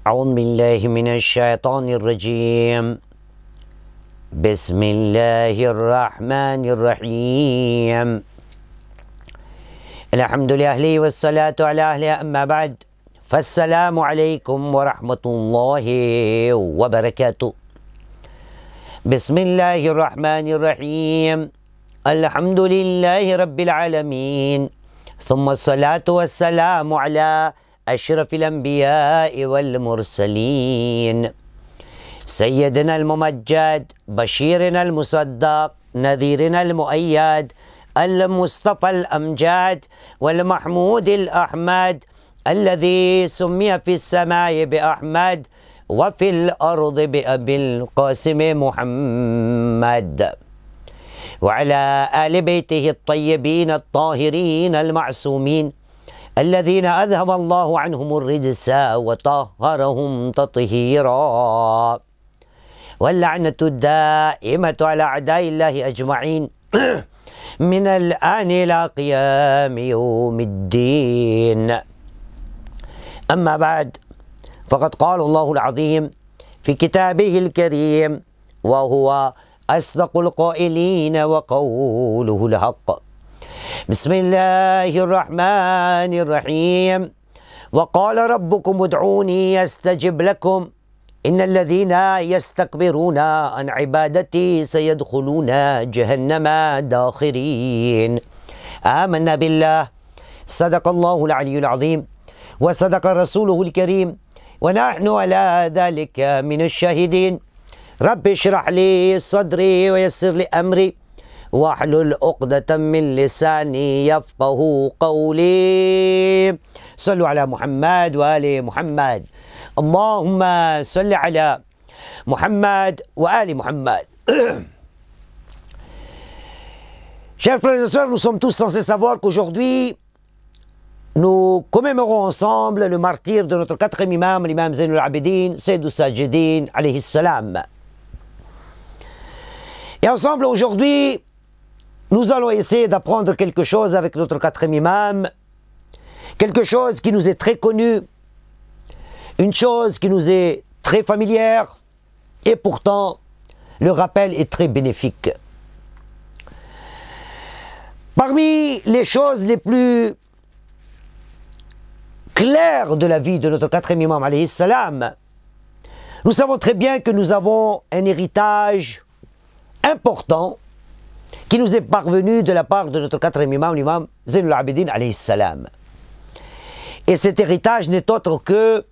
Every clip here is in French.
أعوذ بالله من الشيطان الرجيم. بسم الله الرحمن الرحيم. الحمد لله والصلاة على أهله، أما بعد، فالسلام عليكم ورحمة الله وبركاته. بسم الله الرحمن الرحيم. الحمد لله رب العالمين، ثم الصلاة والسلام على أشرف الأنبياء والمرسلين، سيدنا الممجد، بشيرنا المصدق، نذيرنا المؤيد، المصطفى الأمجد والمحمود الأحمد، الذي سمي في السماء بأحمد وفي الأرض بأبي القاسم محمد، وعلى آل بيته الطيبين الطاهرين المعصومين، الذين أذهب الله عنهم الرجس وطهرهم تطهيرا، واللعنة الدائمة على أعداء الله أجمعين من الآن إلى قيام يوم الدين. أما بعد، فقد قال الله العظيم في كتابه الكريم، وهو أصدق القائلين وقوله الحق: بسم الله الرحمن الرحيم. وقال ربكم ادعوني استجب لكم إن الذين يستكبرون عن عبادتي سيدخلون جهنم داخرين. آمنا بالله، صدق الله العلي العظيم وصدق رسوله الكريم، ونحن على ذلك من الشاهدين. رب اشرح لي صدري ويسر لي أمري واحلل عقدة من لساني يفقه قولي. صلوا على محمد وآل محمد. اللهم صل على محمد وآل محمد. Chers frères et sœurs, nous sommes tous censés savoir qu'aujourd'hui, nous commémorons ensemble le martyre de notre quatrième imam, l'imam Zayn al-Abidin, Sayyid al-Sajidin, alayhi salam. Et ensemble, aujourd'hui, nous allons essayer d'apprendre quelque chose avec notre quatrième imam, quelque chose qui nous est très connu, une chose qui nous est très familière, et pourtant, le rappel est très bénéfique. Parmi les choses les plus claires de la vie de notre quatrième imam, alayhi salam, nous savons très bien que nous avons un héritage important qui nous est parvenu de la part de notre quatrième imam, l'imam Zayn al-Abidin, alayhi salam. Et cet héritage n'est autre que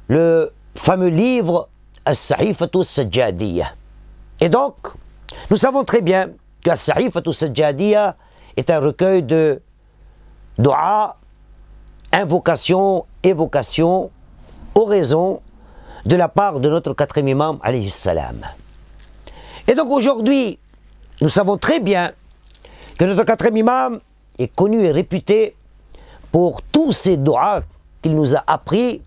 le fameux livre As-Sahifatu As-Sajjadiyya. Et donc, nous savons très bien que As-Sahifatu As-Sajjadiyya est un recueil de dua, invocation, évocation, oraison de la part de notre quatrième imam, alayhi salam. Et donc aujourd'hui, nous savons très bien que notre quatrième imam est connu et réputé pour tous ces doigts qu'il nous a appris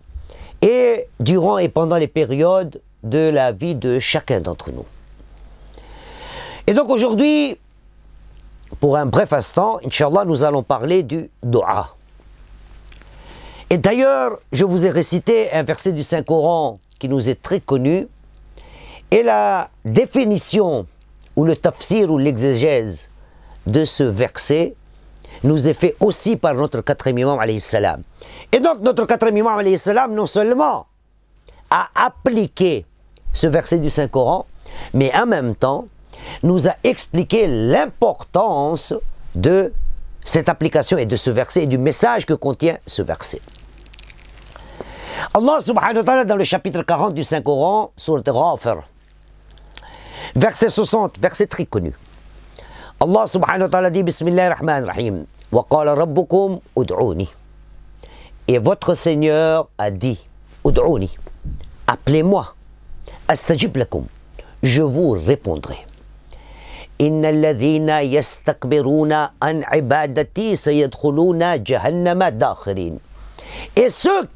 et durant et pendant les périodes de la vie de chacun d'entre nous. Et donc aujourd'hui, pour un bref instant, Inch'Allah, nous allons parler du dua. Et d'ailleurs, je vous ai récité un verset du Saint-Coran qui nous est très connu, et la définition ou le tafsir ou l'exégèse de ce verset nous est fait aussi par notre quatrième imam, alayhi salam. Et donc notre quatrième imam, alayhi salam, non seulement a appliqué ce verset du Saint-Coran, mais en même temps nous a expliqué l'importance de cette application et de ce verset et du message que contient ce verset. Allah subhanahu wa ta'ala, dans le chapitre 40 du Saint-Coran, sourate Ghafir, verset 60, verset très connu. Allah subhanahu wa ta'ala dit: Bismillah ar-Rahman ar-Rahim. Wa qala rabbukum ud'ouni. Et votre Seigneur a dit: Ud'ouni. Appelez-moi. Astajib lakum. Je vous répondrai. Inna alladhina yastakbiruna an ibadati sayadkhuluna jahannama dakhirin. Et ceux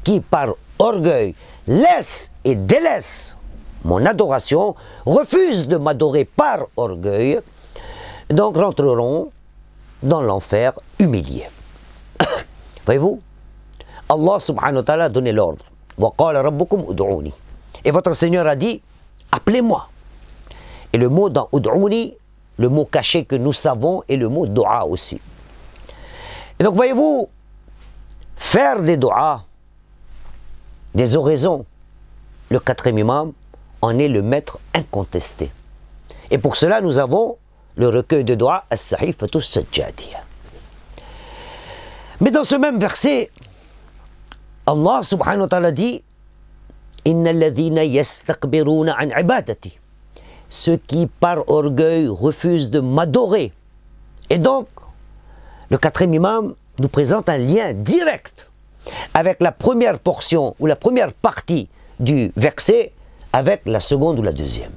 qui par orgueil laissent et délaissent mon adoration, refusent de m'adorer par orgueil, donc rentreront dans l'enfer humilié. Voyez-vous, Allah subhanahu wa ta'ala a donné l'ordre. وَقَالَ رَبُّكُمْ أُدْعُونِي. Et votre Seigneur a dit, appelez-moi. Et le mot dans Ud'ouni, le mot caché que nous savons, est le mot dua aussi. Et donc voyez-vous, faire des duas, des oraisons, le quatrième imam en est le maître incontesté. Et pour cela, nous avons le recueil de dua As-Sahifatu Sajjadiyya. Mais dans ce même verset, Allah subhanahu wa ta'ala dit Inna alladhina yastakbiruna an ibadati. Ceux qui par orgueil refusent de m'adorer. Et donc, le quatrième imam nous présente un lien direct avec la première portion ou la première partie du verset avec la seconde ou la deuxième.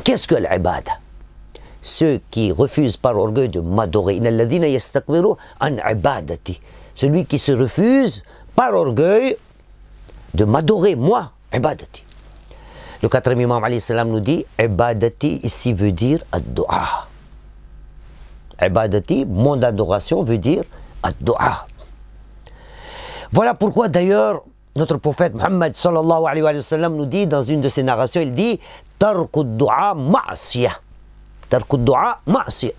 Qu'est-ce que l'ibada? Ceux qui refusent par orgueil de m'adorer. Inna alladhina yastakbiruna an ibadati. Celui qui se refuse par orgueil de m'adorer, moi, ibadati. Le quatrième imam alayhi salam nous dit, ibadati ici veut dire ad-du'a. Ibadati, mon adoration veut dire ad-du'a. Voilà pourquoi d'ailleurs notre prophète Muhammad sallallahu alayhi wa sallam nous dit dans une de ses narrations, il dit tarku ad-du'a ma'siyah. Tarku ad-du'a ma'siyah.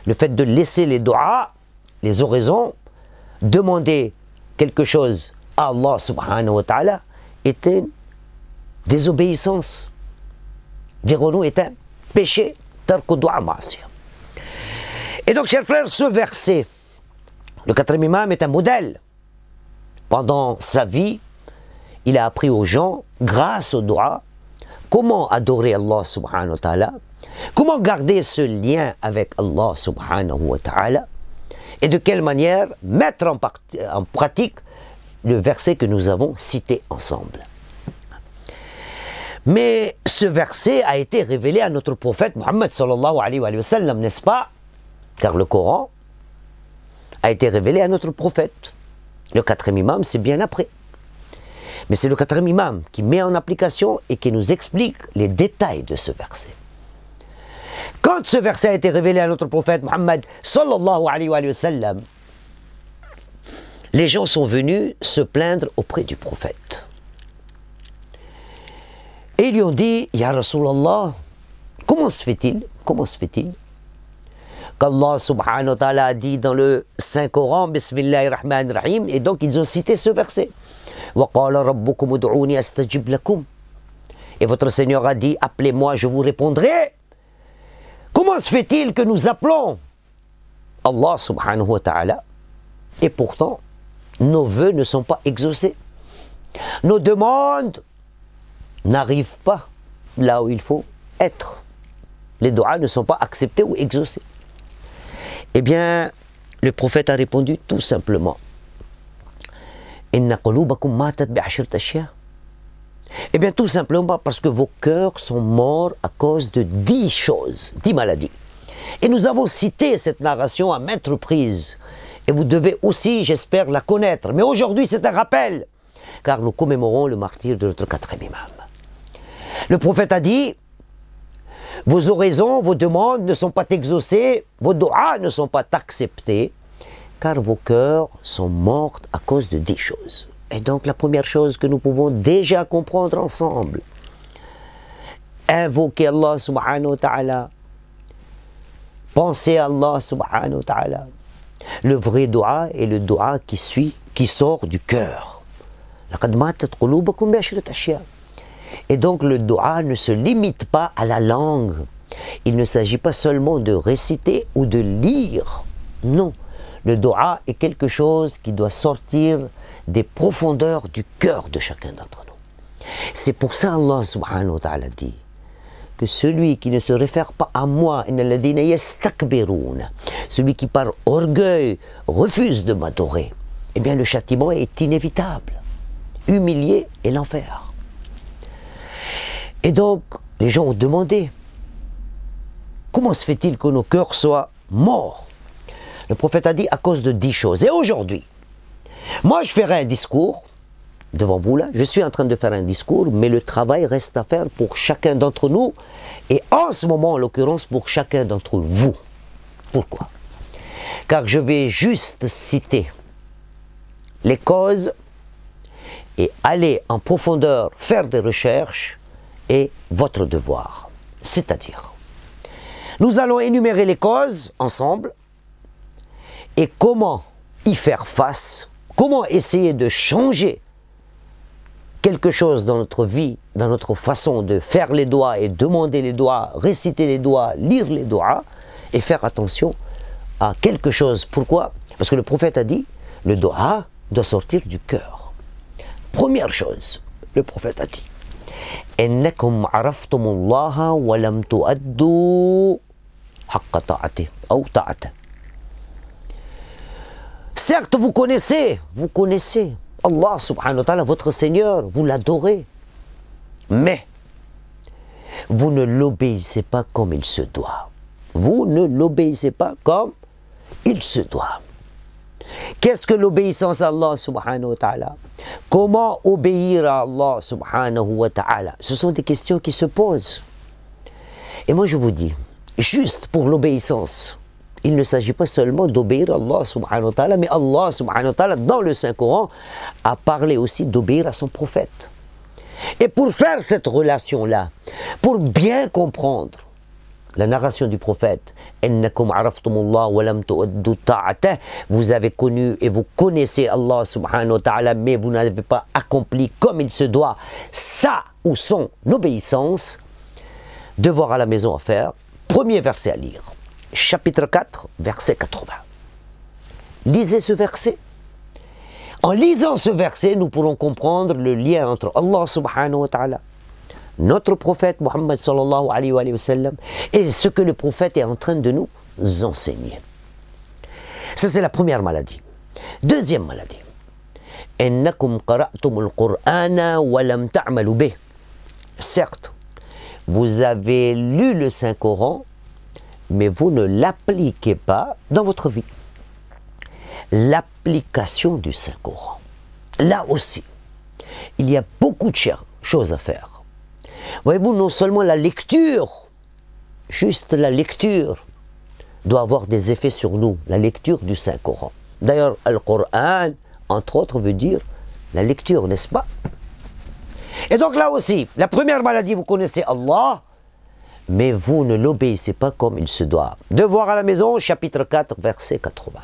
Le fait de laisser les du'a, les oraisons, demander quelque chose à Allah subhanahu wa ta'ala est une désobéissance. Dirons-nous, est un péché. Tarku ad-du'a ma'siyah. Et donc, chers frères, ce verset, le quatrième imam est un modèle. Pendant sa vie, il a appris aux gens, grâce au dua, comment adorer Allah subhanahu wa ta'ala, comment garder ce lien avec Allah subhanahu wa ta'ala, et de quelle manière mettre en pratique le verset que nous avons cité ensemble. Mais ce verset a été révélé à notre prophète Muhammad sallallahu alayhi wa sallam, n'est-ce pas? Car le Coran a été révélé à notre prophète. Le quatrième imam, c'est bien après. Mais c'est le quatrième imam qui met en application et qui nous explique les détails de ce verset. Quand ce verset a été révélé à notre prophète Muhammad sallallahu alayhi wa sallam, les gens sont venus se plaindre auprès du prophète. Et ils lui ont dit, Ya Rasulallah, comment se fait-il qu'Allah subhanahu wa ta'ala a dit dans le Saint-Coran, Bismillahir Rahmanir Rahim, et donc ils ont cité ce verset. وَقَالَ رَبُّكُمُ ادْعُونِي أَسْتَجِبْ لَكُمْ. Et votre Seigneur a dit, appelez-moi, je vous répondrai. Comment se fait-il que nous appelons Allah subhanahu wa ta'ala et pourtant nos vœux ne sont pas exaucés? Nos demandes n'arrivent pas là où il faut être. Les doigts ne sont pas acceptés ou exaucés. Eh bien, le prophète a répondu tout simplement. Inna qulubakum matat bi'ashrat ashya. Eh bien, tout simplement parce que vos cœurs sont morts à cause de 10 choses, 10 maladies. Et nous avons cité cette narration à maintes reprises. Et vous devez aussi, j'espère, la connaître. Mais aujourd'hui, c'est un rappel, car nous commémorons le martyre de notre quatrième imam. Le prophète a dit, vos oraisons, vos demandes ne sont pas exaucées, vos doigts ne sont pas acceptés, car vos cœurs sont morts à cause de 10 choses. Et donc la première chose que nous pouvons déjà comprendre ensemble, invoquer Allah subhanahu wa ta'ala, penser à Allah subhanahu wa ta'ala. Le vrai dua est le dua qui sort du cœur. Et donc le dua ne se limite pas à la langue. Il ne s'agit pas seulement de réciter ou de lire. Non, le dua est quelque chose qui doit sortir des profondeurs du cœur de chacun d'entre nous. C'est pour ça Allah subhanahu wa ta'ala dit que celui qui ne se réfère pas à moi, celui qui par orgueil refuse de m'adorer, eh bien le châtiment est inévitable. Humilié et l'enfer. Et donc, les gens ont demandé, comment se fait-il que nos cœurs soient morts? Le prophète a dit, à cause de 10 choses. Et aujourd'hui, moi je ferai un discours, devant vous là, je suis en train de faire un discours, mais le travail reste à faire pour chacun d'entre nous, et en ce moment, en l'occurrence, pour chacun d'entre vous. Pourquoi? Car je vais juste citer les causes et aller en profondeur faire des recherches est votre devoir. C'est-à-dire, nous allons énumérer les causes ensemble et comment y faire face, comment essayer de changer quelque chose dans notre vie, dans notre façon de faire les doigts et demander les doigts, réciter les doigts, lire les doigts et faire attention à quelque chose. Pourquoi? Parce que le prophète a dit, le doigt doit sortir du cœur. Première chose, le prophète a dit, إنكم عرفتم الله ولم تؤدوا حق طاعته أو طاعته. Certes, vous connaissez Allah subhanahu wa ta'ala, votre Seigneur, vous l'adorez, mais vous ne l'obéissez pas comme il se doit. Vous ne l'obéissez pas comme il se doit. Qu'est-ce que l'obéissance à Allah subhanahu wa ta'ala? Comment obéir à Allah subhanahu wa ta'ala? Ce sont des questions qui se posent. Et moi je vous dis, juste pour l'obéissance, il ne s'agit pas seulement d'obéir à Allah subhanahu wa ta'ala, mais Allah subhanahu wa ta'ala, dans le Saint-Coran, a parlé aussi d'obéir à son prophète. Et pour faire cette relation-là, pour bien comprendre la narration du prophète, vous avez connu et vous connaissez Allah subhanahu wa ta'ala, mais vous n'avez pas accompli comme il se doit sa ou son obéissance. Devoir à la maison à faire. Premier verset à lire. Chapitre 4, verset 80. Lisez ce verset. En lisant ce verset, nous pourrons comprendre le lien entre Allah subhanahu wa ta'ala, notre prophète Muhammad sallallahu alayhi wa sallam, et ce que le prophète est en train de nous enseigner. Ça, c'est la première maladie. Deuxième maladie. إنكم قرأتم القرآن ولم تعملوا به. Certes, vous avez lu le Saint-Coran, mais vous ne l'appliquez pas dans votre vie. L'application du Saint-Coran. Là aussi, il y a beaucoup de choses à faire. Voyez-vous, non seulement la lecture, juste la lecture, doit avoir des effets sur nous, la lecture du Saint-Coran. D'ailleurs, le Coran, entre autres, veut dire la lecture, n'est-ce pas? Et donc là aussi, la première maladie, vous connaissez Allah, mais vous ne l'obéissez pas comme il se doit. Devoir à la maison, chapitre 4, verset 80.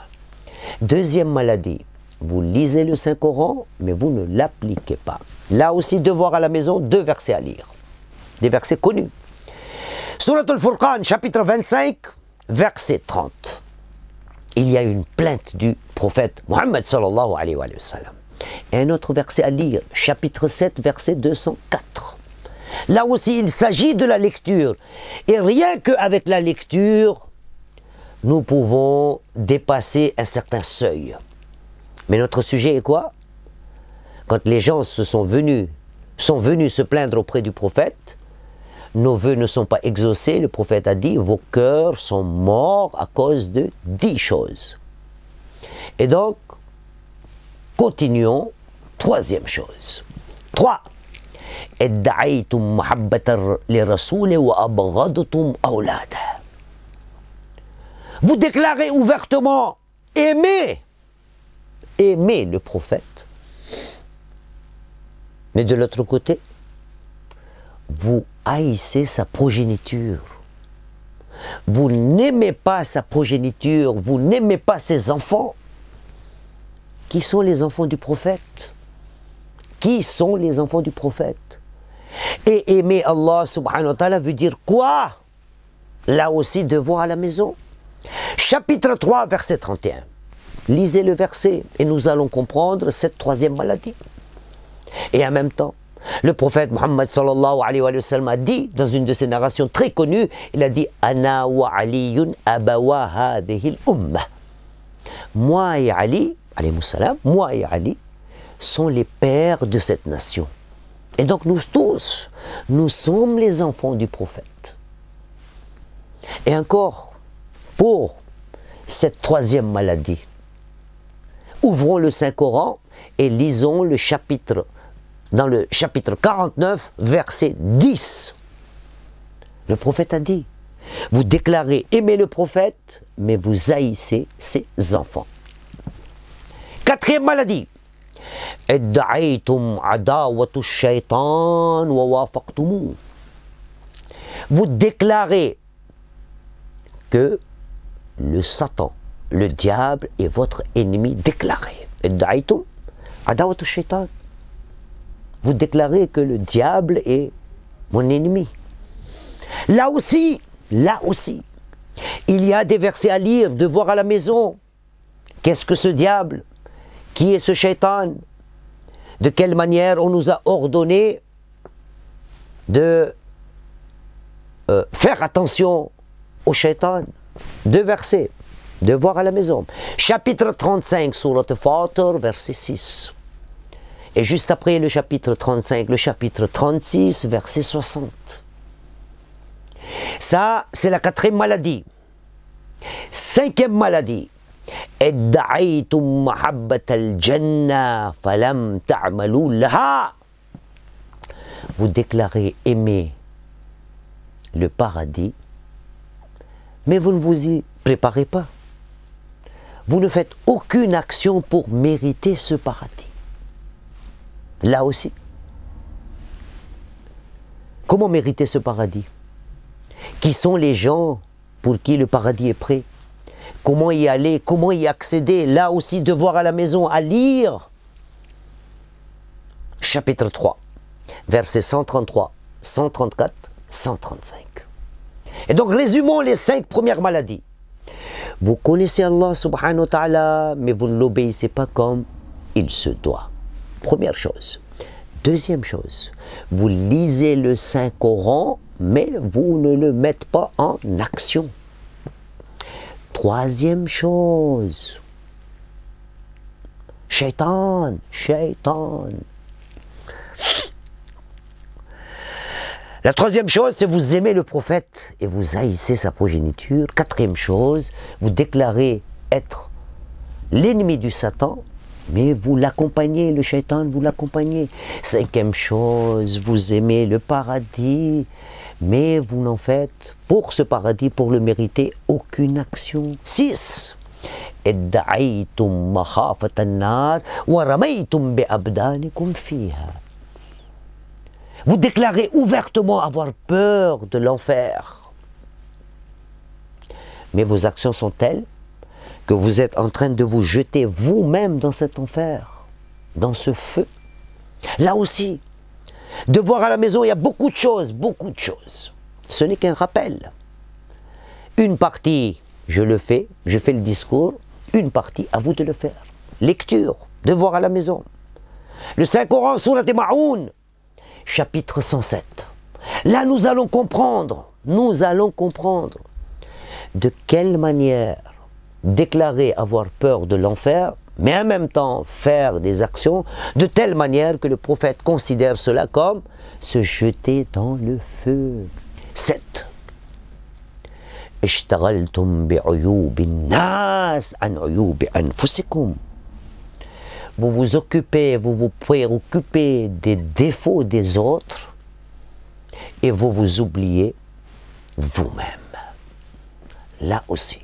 Deuxième maladie, vous lisez le Saint-Coran, mais vous ne l'appliquez pas. Là aussi, devoir à la maison, 2 versets à lire. Des versets connus. Surat al-Furqan, chapitre 25, verset 30. Il y a une plainte du prophète Muhammad sallallahu alayhi wa sallam. Et un autre verset à lire, chapitre 7, verset 204. Là aussi, il s'agit de la lecture. Et rien qu'avec la lecture, nous pouvons dépasser un certain seuil. Mais notre sujet est quoi? Quand les gens sont venus se plaindre auprès du prophète, nos vœux ne sont pas exaucés. Le prophète a dit, vos cœurs sont morts à cause de 10 choses. Et donc, continuons. Troisième chose. 3. Vous déclarez ouvertement aimer le prophète. Mais de l'autre côté, vous haïssez sa progéniture. Vous n'aimez pas sa progéniture, vous n'aimez pas ses enfants. Qui sont les enfants du prophète? Qui sont les enfants du prophète? Et aimer Allah subhanahu wa ta'ala veut dire quoi? Là aussi, devoir à la maison. Chapitre 3, verset 31. Lisez le verset et nous allons comprendre cette troisième maladie. Et en même temps, le prophète Muhammad sallallahu alayhi wa sallam a dit, dans une de ses narrations très connues, il a dit « Ana wa aliyun abawa hadihil ummah » Moi et Ali, alayhi salam, moi et Ali, sont les pères de cette nation. Et donc nous tous, nous sommes les enfants du prophète. Et encore, pour cette troisième maladie, ouvrons le Saint-Coran et lisons le chapitre, dans le chapitre 49, verset 10. Le prophète a dit, vous déclarez aimer le prophète, mais vous haïssez ses enfants. Quatrième maladie, ادعيتم عداوة الشيطان ووافقتموه. Vous déclarez que le Satan, le diable, est votre ennemi déclaré. ادعيتم عداوة الشيطان. Vous déclarez que le diable est mon ennemi. Là aussi, il y a des versets à lire, de voir à la maison. Qu'est-ce que ce diable? Qui est ce shaitan? De quelle manière on nous a ordonné de faire attention au shaitan? Deux versets, de voir à la maison. Chapitre 35, Surat Fatir, verset 6. Et juste après le chapitre 35, le chapitre 36, verset 60. Ça, c'est la quatrième maladie. Cinquième maladie. ادعيتم محبة الجنة فلم تعملوا لها. Vous déclarez aimer le paradis, mais vous ne vous y préparez pas. Vous ne faites aucune action pour mériter ce paradis. Là aussi. Comment mériter ce paradis? Qui sont les gens pour qui le paradis est prêt? Comment y aller? Comment y accéder? Là aussi, devoir à la maison, à lire. Chapitre 3, versets 133, 134, 135. Et donc, résumons les 5 premières maladies. Vous connaissez Allah subhanahu wa ta'ala, mais vous ne l'obéissez pas comme il se doit. Première chose. Deuxième chose, vous lisez le Saint-Coran, mais vous ne le mettez pas en action. Troisième chose, shaitan. La troisième chose, c'est vous aimez le prophète et vous haïssez sa progéniture. Quatrième chose, vous déclarez être l'ennemi du Satan, mais vous l'accompagnez, le shaitan, vous l'accompagnez. Cinquième chose, vous aimez le paradis, mais vous n'en faites, pour ce paradis, pour le mériter, aucune action. 6. ادعيتم مخافة النار ورميتم بأبدانكم فيها. Vous déclarez ouvertement avoir peur de l'enfer. Mais vos actions sont telles que vous êtes en train de vous jeter vous-même dans cet enfer, dans ce feu. Là aussi, devoir à la maison, il y a beaucoup de choses. Ce n'est qu'un rappel. Une partie, je fais le discours. Une partie, à vous de le faire. Lecture, devoir à la maison. Le Saint-Coran, Surat Ma'oun, chapitre 107. Là, nous allons comprendre de quelle manière déclarer avoir peur de l'enfer, mais en même temps faire des actions de telle manière que le prophète considère cela comme se jeter dans le feu. 7. اشتغلتم بعيوب الناس عن عيوب أنفسكم. Vous vous préoccupez des défauts des autres et vous vous oubliez vous-même. Là aussi.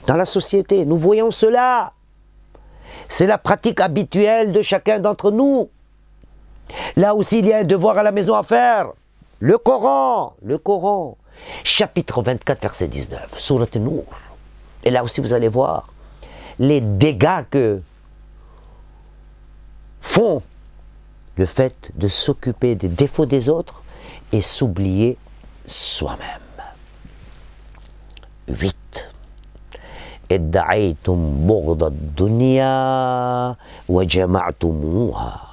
Dans la société, nous voyons cela. C'est la pratique habituelle de chacun d'entre nous. Là aussi, il y a un devoir à la maison à faire. Le Coran. Chapitre 24, verset 19. Surat Nour. Et là aussi, vous allez voir les dégâts que font le fait de s'occuper des défauts des autres et s'oublier soi-même. 8. ادعيتم بغض الدنيا وجمعتموها.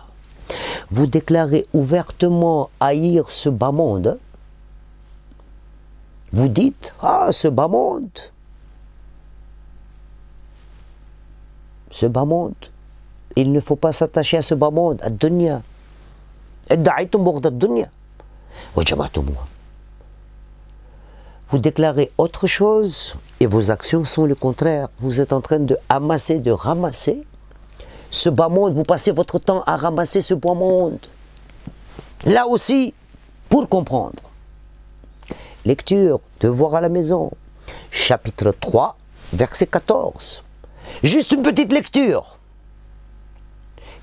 Vous déclarez ouvertement haïr ce bas monde. Vous dites, ce bas monde, il ne faut pas s'attacher à ce bas monde, à dunya. ادعيتم بغض الدنيا وجمعتموها. Vous déclarez autre chose et vos actions sont le contraire. Vous êtes en train de amasser, de ramasser ce bas monde. Vous passez votre temps à ramasser ce bas monde. Là aussi, pour comprendre. Lecture, devoir à la maison. Chapitre 3, verset 14. Juste une petite lecture.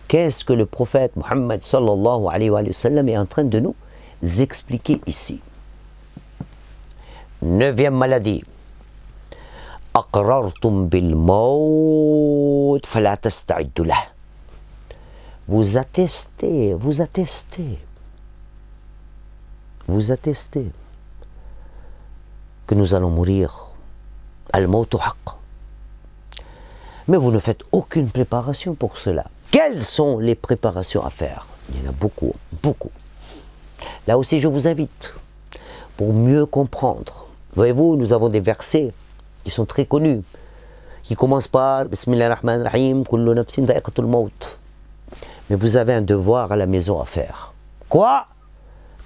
qu'est-ce que le prophète Muhammad sallallahu alayhi wa sallam est en train de nous expliquer ici. 9e maladie. أقررتم بالموت فلا تستعدوا له. Vous attestez que nous allons mourir. Al-mawtu haqq. Mais vous ne faites aucune préparation pour cela. Quelles sont les préparations à faire? Il y en a beaucoup. Là aussi, je vous invite, pour mieux comprendre. Voyez-vous, nous avons des versets qui sont très connus, qui commencent par Bismillahir-Rahmanir-Rahim, Kullu nafsin dha'iqatul maut. Mais vous avez un devoir à la maison à faire. Quoi?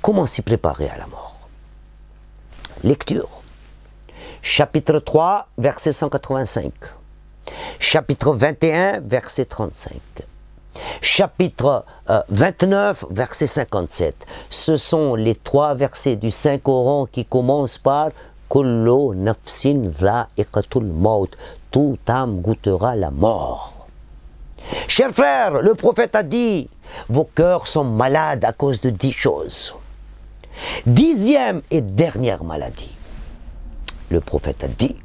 Comment s'y préparer à la mort? Lecture. Chapitre 3, verset 185. Chapitre 21, verset 35. Chapitre 29, verset 57. Ce sont les 3 versets du Saint-Coran qui commencent par Kullu nafsin dha'iqatul maut. Toute âme goûtera la mort. Chers frères, le prophète a dit, vos cœurs sont malades à cause de 10 choses. 10e et dernière maladie. Le prophète a dit,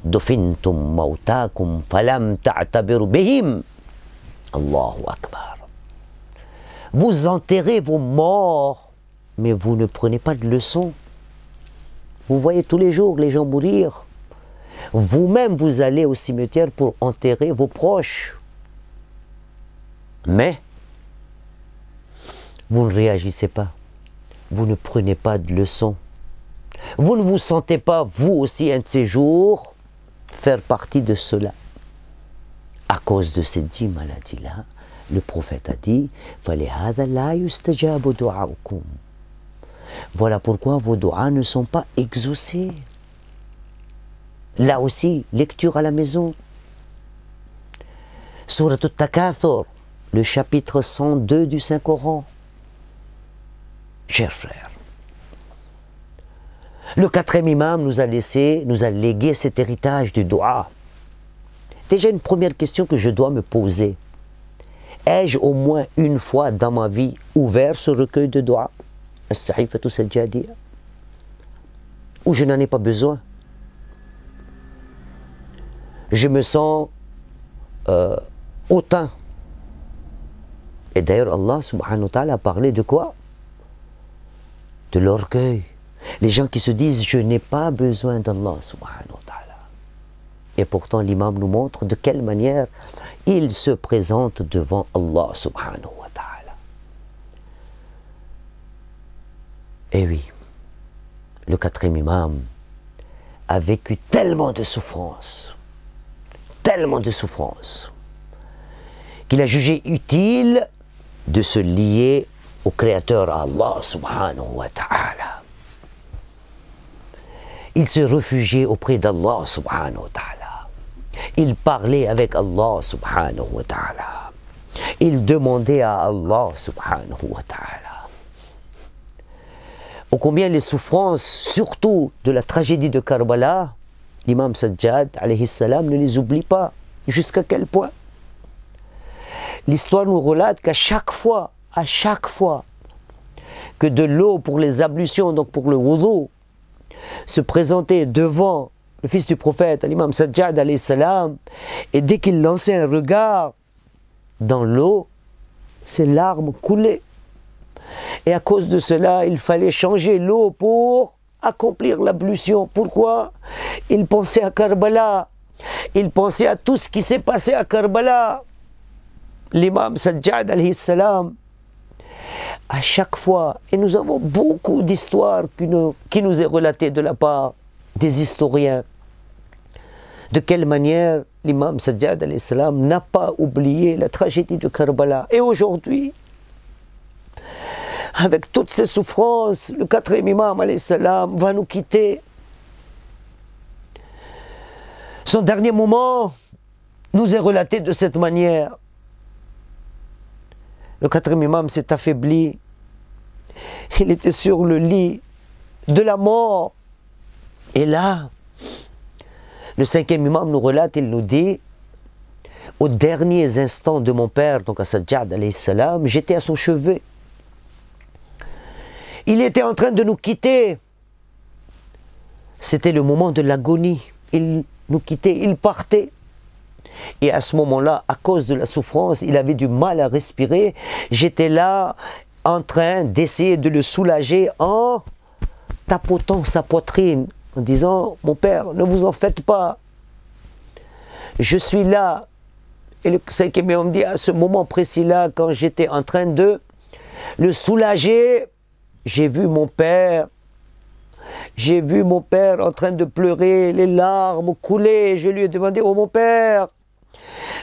Dufintum mautakum falam ta'tabiru bihim. Allahu Akbar. Vous enterrez vos morts, mais vous ne prenez pas de leçons. Vous voyez tous les jours les gens mourir. Vous-même, vous allez au cimetière pour enterrer vos proches. Mais, vous ne réagissez pas. Vous ne prenez pas de leçons. Vous ne vous sentez pas, vous aussi, un de ces jours, faire partie de cela. À cause de ces 10 maladies-là, le prophète a dit voilà pourquoi vos doigts ne sont pas exaucés. Là aussi, lecture à la maison. Surat At-Takathur, le chapitre 102 du Saint-Coran. Chers frères, le 4e imam nous a légué cet héritage du dua. Déjà une première question que je dois me poser. Ai-je au moins une fois dans ma vie ouvert ce recueil de dua, As-Sahifatu Sajjadiyya, ou je n'en ai pas besoin? Je me sens hautain. Et d'ailleurs Allah subhanahu wa ta'ala a parlé de quoi? De l'orgueil. Les gens qui se disent je n'ai pas besoin d'Allah subhanahu wa ta'ala. Et pourtant l'imam nous montre de quelle manière il se présente devant Allah subhanahu wa ta'ala. Et oui, le 4e imam a vécu tellement de souffrances, qu'il a jugé utile de se lier au Créateur, à Allah subhanahu wa ta'ala. Il se réfugiait auprès d'Allah subhanahu wa ta'ala. Il parlait avec Allah subhanahu wa ta'ala. Il demandait à Allah subhanahu wa ta'ala. Ô combien les souffrances, surtout de la tragédie de Karbala, l'imam Sajjad alayhi salam ne les oublie pas. Jusqu'à quel point? L'histoire nous relate qu'à chaque fois que de l'eau pour les ablutions, donc pour le wudu, se présentait devant le fils du prophète, l'imam Sajjad alayhi salam, et dès qu'il lançait un regard dans l'eau, ses larmes coulaient. Et à cause de cela, il fallait changer l'eau pour accomplir l'ablution. Pourquoi? Il pensait à Karbala, il pensait à tout ce qui s'est passé à Karbala. L'imam Sajjad alayhi salam, à chaque fois, et nous avons beaucoup d'histoires qui nous est relatées de la part des historiens, de quelle manière l'imam Sajjad alayhi salam n'a pas oublié la tragédie de Karbala. Et aujourd'hui, avec toutes ces souffrances, le 4e imam alayhi salam va nous quitter. Son dernier moment nous est relaté de cette manière. Le 4e imam s'est affaibli. Il était sur le lit de la mort. Et là, le 5e imam nous relate, il nous dit aux derniers instants de mon père, donc à Sajjad alayhi salam, j'étais à son chevet. Il était en train de nous quitter. C'était le moment de l'agonie. Il nous quittait, il partait. Et à ce moment-là, à cause de la souffrance, il avait du mal à respirer. J'étais là en train d'essayer de le soulager en tapotant sa poitrine, en disant « Mon père, ne vous en faites pas. Je suis là. » Et le cinquième imam me dit, à ce moment précis-là, quand j'étais en train de le soulager, j'ai vu mon père en train de pleurer, les larmes coulaient. Je lui ai demandé, oh mon père,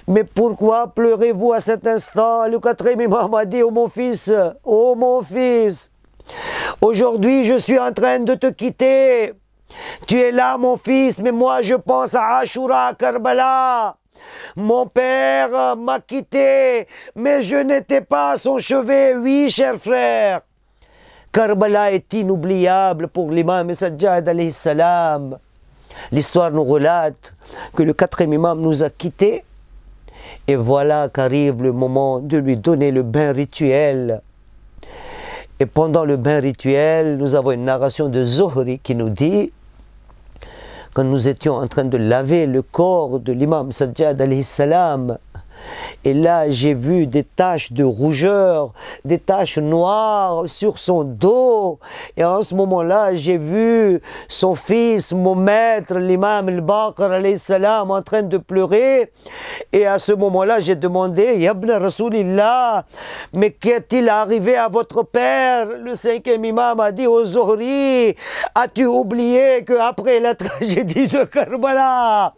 mais pourquoi pleurez-vous à cet instant? Le quatrième imam m'a dit, oh mon fils, aujourd'hui je suis en train de te quitter. Tu es là mon fils, mais moi je pense à Ashura, à Karbala. Mon père m'a quitté, mais je n'étais pas à son chevet. Oui, cher frère. Karbala est inoubliable pour l'imam Sajjad alayhi salam. L'histoire nous relate que le quatrième imam nous a quittés. Et voilà qu'arrive le moment de lui donner le bain rituel. Et pendant le bain rituel, nous avons une narration de Zuhri qui nous dit, quand nous étions en train de laver le corps de l'imam Sajjad alayhi salam, et là j'ai vu des taches de rougeur, des taches noires sur son dos, et en ce moment-là j'ai vu son fils, mon maître, l'imam al-Baqir alayhi salam, en train de pleurer. Et à ce moment-là j'ai demandé, Yabna Rasulillah, mais qu'est-il arrivé à votre père? Le cinquième imam a dit, oh Zuhri, as-tu oublié qu'après la tragédie de Karbala,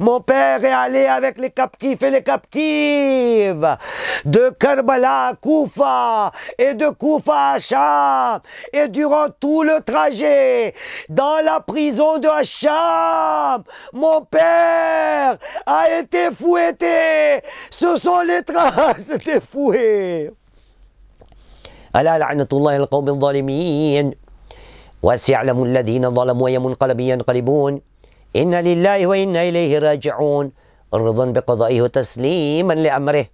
mon père est allé avec les captifs et les captives de Karbala à Koufa et de Koufa à Cham, et durant tout le trajet dans la prison de Cham, mon père a été fouetté. Ce sont les traces des fouets. ألا لعنة الله على القوم الظالمين وسيعلم الذين ظلموا أي منقلب ينقلبون إنا لله وإنا إليه راجعون رضا بقضائه وتسليما لأمره